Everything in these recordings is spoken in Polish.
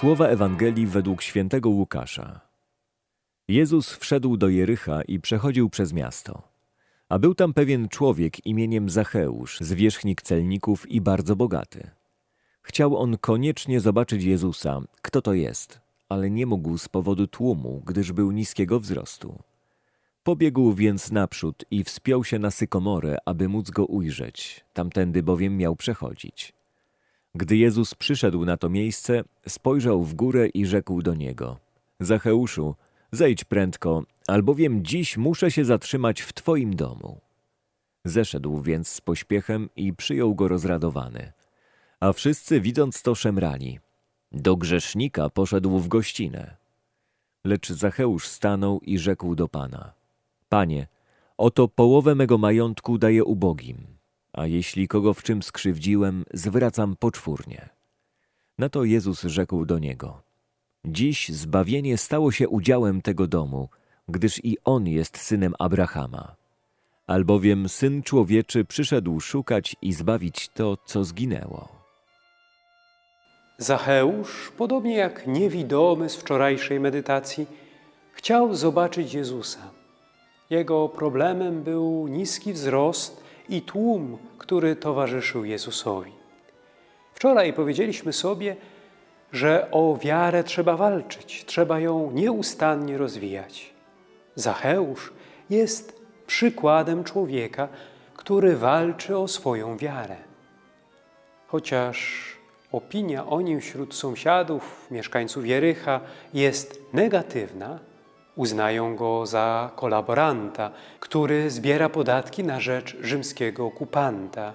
Słowa Ewangelii według świętego Łukasza. Jezus wszedł do Jericha i przechodził przez miasto. A był tam pewien człowiek imieniem Zacheusz, zwierzchnik celników i bardzo bogaty. Chciał on koniecznie zobaczyć Jezusa, kto to jest, ale nie mógł z powodu tłumu, gdyż był niskiego wzrostu. Pobiegł więc naprzód i wspiął się na sykomorę, aby móc go ujrzeć, tamtędy bowiem miał przechodzić. Gdy Jezus przyszedł na to miejsce, spojrzał w górę i rzekł do niego: Zacheuszu, zejdź prędko, albowiem dziś muszę się zatrzymać w Twoim domu. Zeszedł więc z pośpiechem i przyjął go rozradowany. A wszyscy widząc to szemrali. Do grzesznika poszedł w gościnę. Lecz Zacheusz stanął i rzekł do Pana: Panie, oto połowę mego majątku daję ubogim, a jeśli kogo w czym skrzywdziłem, zwracam poczwórnie. Na to Jezus rzekł do niego: Dziś zbawienie stało się udziałem tego domu, gdyż i on jest synem Abrahama. Albowiem Syn Człowieczy przyszedł szukać i zbawić to, co zginęło. Zacheusz, podobnie jak niewidomy z wczorajszej medytacji, chciał zobaczyć Jezusa. Jego problemem był niski wzrost i tłum, który towarzyszył Jezusowi. Wczoraj powiedzieliśmy sobie, że o wiarę trzeba walczyć, trzeba ją nieustannie rozwijać. Zacheusz jest przykładem człowieka, który walczy o swoją wiarę. Chociaż opinia o nim wśród sąsiadów, mieszkańców Jericha jest negatywna, uznają go za kolaboranta, który zbiera podatki na rzecz rzymskiego okupanta,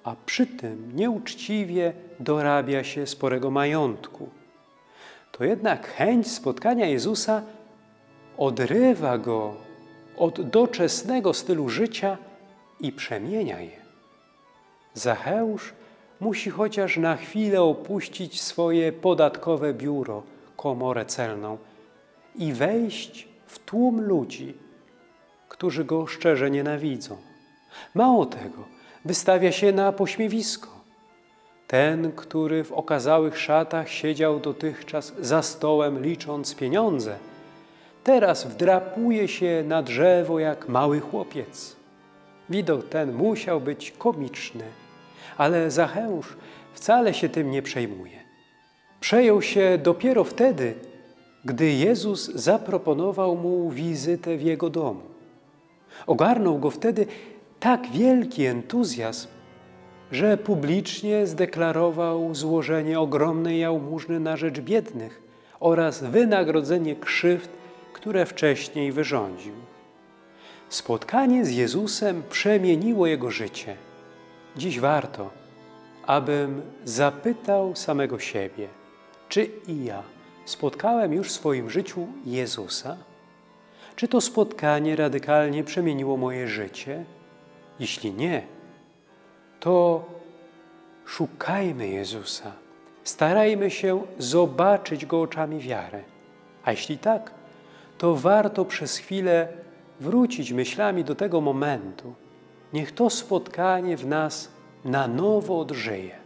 a przy tym nieuczciwie dorabia się sporego majątku. To jednak chęć spotkania Jezusa odrywa go od doczesnego stylu życia i przemienia je. Zacheusz musi chociaż na chwilę opuścić swoje podatkowe biuro, komorę celną i wejść w tłum ludzi, którzy go szczerze nienawidzą. Mało tego, wystawia się na pośmiewisko. Ten, który w okazałych szatach siedział dotychczas za stołem, licząc pieniądze, teraz wdrapuje się na drzewo jak mały chłopiec. Widok ten musiał być komiczny, ale Zacheusz wcale się tym nie przejmuje. Przejął się dopiero wtedy, gdy Jezus zaproponował mu wizytę w jego domu. Ogarnął go wtedy tak wielki entuzjazm, że publicznie zdeklarował złożenie ogromnej jałmużny na rzecz biednych oraz wynagrodzenie krzywd, które wcześniej wyrządził. Spotkanie z Jezusem przemieniło jego życie. Dziś warto, abym zapytał samego siebie, czy i ja spotkałem już w swoim życiu Jezusa? Czy to spotkanie radykalnie przemieniło moje życie? Jeśli nie, to szukajmy Jezusa. Starajmy się zobaczyć Go oczami wiary. A jeśli tak, to warto przez chwilę wrócić myślami do tego momentu. Niech to spotkanie w nas na nowo odżyje.